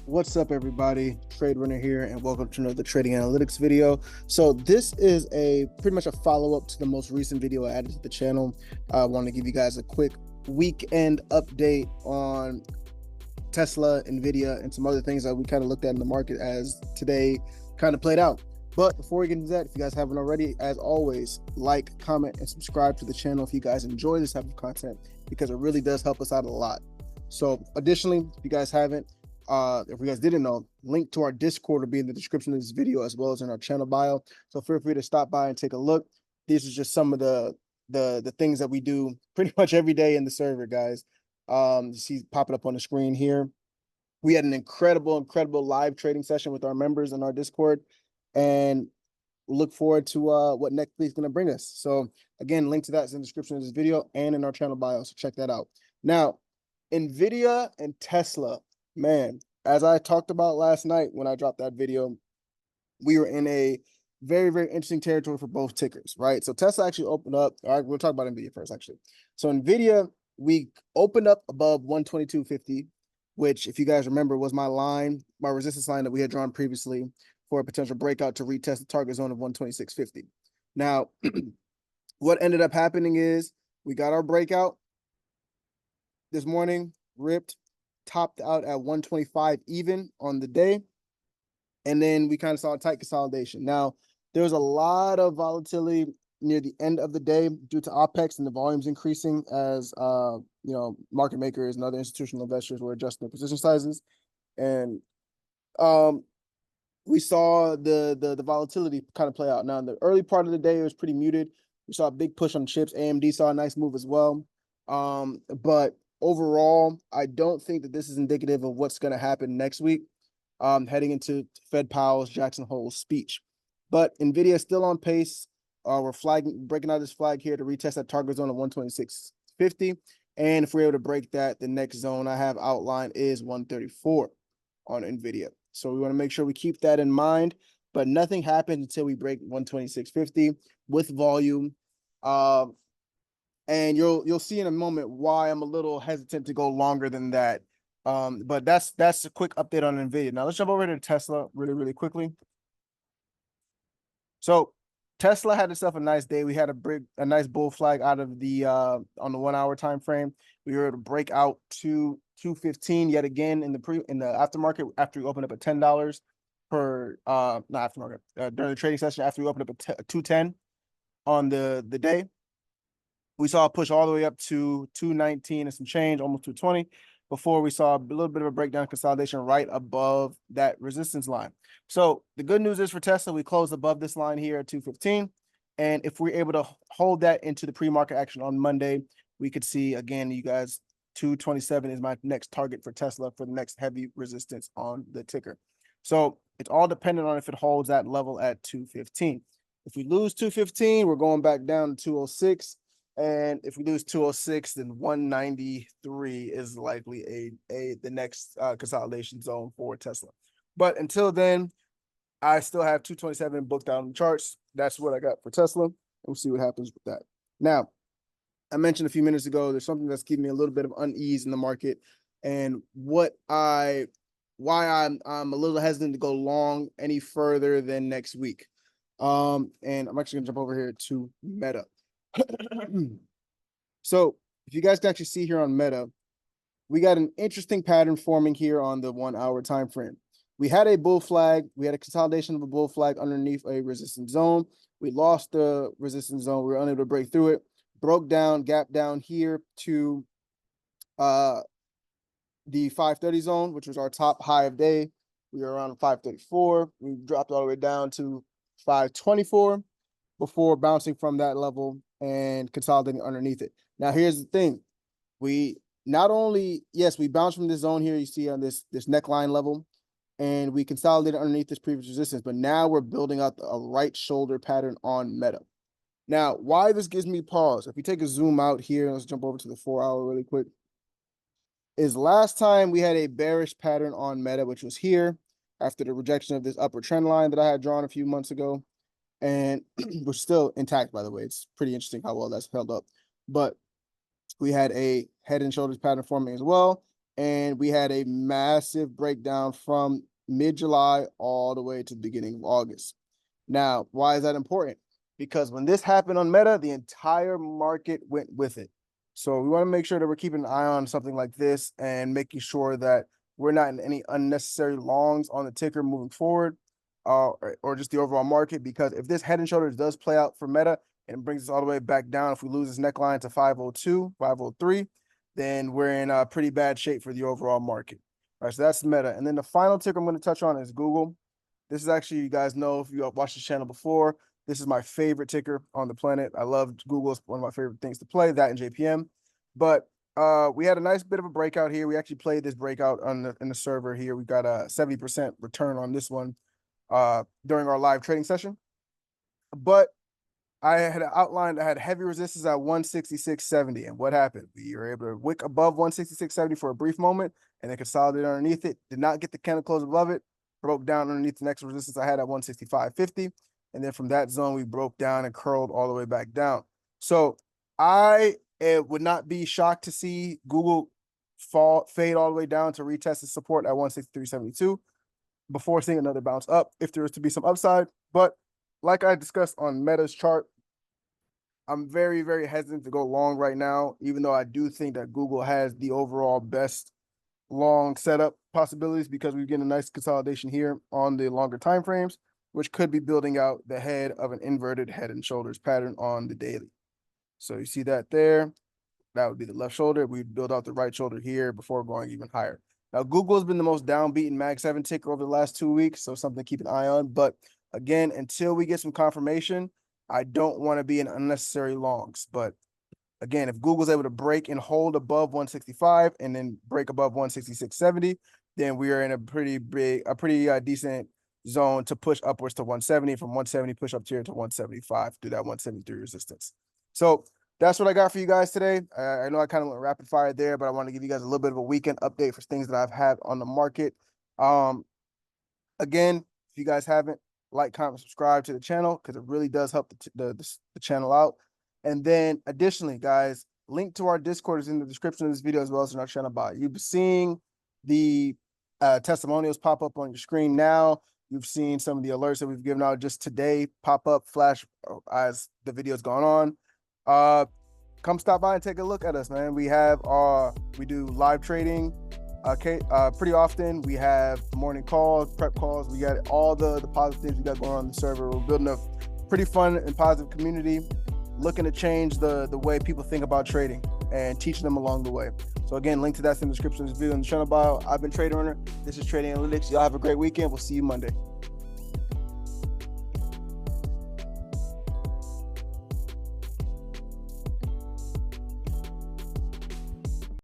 What's up, everybody? Trade Runner here, and welcome to another trading analytics video. So this is a pretty much a follow-up to the most recent video I added to the channel. I want to give you guys a quick weekend update on Tesla, NVDA, and some other things that we kind of looked at in the market as today kind of played out. But before we get into that, if you guys haven't already, as always, like, comment, and subscribe to the channel if you guys enjoy this type of content, because it really does help us out a lot. So additionally, if you guys haven't, if you guys didn't know, link to our Discord will be in the description of this video as well as in our channel bio. So feel free to stop by and take a look. These are just some of the things that we do pretty much every day in the server, guys. You see popping up on the screen here. We had an incredible live trading session with our members in our Discord, and look forward to what next week is going to bring us. So again, link to that is in the description of this video and in our channel bio. So check that out. Now, NVIDIA and Tesla. Man, as I talked about last night when I dropped that video, we were in a very interesting territory for both tickers, right? So Tesla actually opened up. All right, we'll talk about NVIDIA first, actually. So NVIDIA, we opened up above 122.50, which, if you guys remember, was my resistance line that we had drawn previously for a potential breakout to retest the target zone of 126.50. Now, what ended up happening is we got our breakout this morning, ripped, topped out at 125 even on the day, and then we kind of saw a tight consolidation. Now, there was a lot of volatility near the end of the day due to OPEX and the volumes increasing as market makers and other institutional investors were adjusting their position sizes, and we saw the volatility kind of play out. Now, in the early part of the day, it was pretty muted. We saw a big push on chips. AMD saw a nice move as well, but overall, I don't think that this is indicative of what's going to happen next week, heading into Fed Powell's Jackson Hole's speech. But NVIDIA is still on pace. We're breaking out this flag here to retest that target zone of 126.50. And if we're able to break that, the next zone I have outlined is 134 on NVIDIA. So we want to make sure we keep that in mind. But nothing happens until we break 126.50 with volume. And you'll see in a moment why I'm a little hesitant to go longer than that. But that's a quick update on NVIDIA. Now let's jump over to Tesla really quickly. So Tesla had itself a nice day. We had a nice bull flag out of the on the 1 hour time frame. We were able to break out to 215 yet again in the aftermarket after we opened up at $10 per not aftermarket during the trading session after we opened up at 210 on the day. We saw a push all the way up to 219 and some change, almost 220, before we saw a little bit of a breakdown consolidation right above that resistance line. So the good news is for Tesla, we closed above this line here at 215. And if we're able to hold that into the pre-market action on Monday, we could see, again, you guys, 227 is my next target for Tesla for the next heavy resistance on the ticker. So it's all dependent on if it holds that level at 215. If we lose 215, we're going back down to 206. And if we lose 206, then 193 is likely the next consolidation zone for Tesla. But until then, I still have 227 booked out on the charts. That's what I got for Tesla. And we'll see what happens with that. Now, I mentioned a few minutes ago, there's something that's giving me a little bit of unease in the market, and why I'm a little hesitant to go long any further than next week. And I'm actually gonna jump over here to Meta. So if you guys can actually see here on Meta, we got an interesting pattern forming here on the 1 hour time frame. We had a bull flag. We had a consolidation of a bull flag underneath a resistance zone. We lost the resistance zone. We were unable to break through it. Broke down, gap down here to the 530 zone, which was our top high of day. We were around 534. We dropped all the way down to 524 before bouncing from that level and consolidating underneath it. Now, here's the thing. We not only, yes, we bounced from this zone here, you see on this neckline level, and we consolidated underneath this previous resistance, but now we're building up a right shoulder pattern on Meta. Now, why this gives me pause, if we take a zoom out here, let's jump over to the 4 hour really quick, is last time we had a bearish pattern on Meta, which was here after the rejection of this upper trend line that I had drawn a few months ago. And we're still intact, by the way. It's pretty interesting how well that's held up. But we had a head and shoulders pattern forming as well. and we had a massive breakdown from mid-July all the way to the beginning of August. Now, why is that important? Because when this happened on Meta, the entire market went with it. So we want to make sure that we're keeping an eye on something like this and making sure that we're not in any unnecessary longs on the ticker moving forward, or just the overall market. Because if this head and shoulders does play out for Meta and brings us all the way back down, if we lose this neckline to 502, 503, then we're in pretty bad shape for the overall market. All right, so that's Meta. And then the final ticker I'm going to touch on is Google. This is actually, you guys know, if you watched this channel before, this is my favorite ticker on the planet. I love Google. It's one of my favorite things to play, that and JPM. But we had a nice bit of a breakout here. We actually played this breakout in the server here. We got a 70% return on this one during our live trading session. But I had outlined, I had heavy resistance at 166.70. And what happened? We were able to wick above 166.70 for a brief moment and then consolidate underneath it. Did not get the candle close above it. Broke down underneath the next resistance I had at 165.50. And then from that zone, we broke down and curled all the way back down. So it would not be shocked to see Google fade all the way down to retest the support at 163.72 before seeing another bounce up if there was to be some upside. But like I discussed on Meta's chart, I'm very, very hesitant to go long right now, even though I do think that Google has the overall best long setup possibilities, because we're getting a nice consolidation here on the longer time frames, which could be building out the head of an inverted head and shoulders pattern on the daily. So you see that there, that would be the left shoulder. We'd build out the right shoulder here before going even higher. Now, Google has been the most downbeaten Mag 7 ticker over the last 2 weeks, so something to keep an eye on. But again, until we get some confirmation, I don't want to be in unnecessary longs. But again, if Google's able to break and hold above 165 and then break above 166.70, then we are in a pretty decent zone to push upwards to 170. From 170, push up here to 175 through that 173 resistance. So that's what I got for you guys today. I know I kind of went rapid fire there, but I want to give you guys a little bit of a weekend update for things that I've had on the market. Again, if you guys haven't, like, comment, subscribe to the channel, because it really does help the channel out. And then additionally, guys, link to our Discord is in the description of this video, as well as in our channel bio. You'll be seeing the testimonials pop up on your screen now. You've seen some of the alerts that we've given out just today pop up, flash as the video's gone on. Come stop by and take a look at us, man. We do live trading pretty often. We have morning calls, prep calls. We got all the positive things we got going on the server. We're building a pretty fun and positive community, looking to change the way people think about trading and teaching them along the way. So again, link to that's in the description of this video in the channel bio. I've been Trader Runner. This is Trading Analytics. Y'all have a great weekend. We'll see you Monday.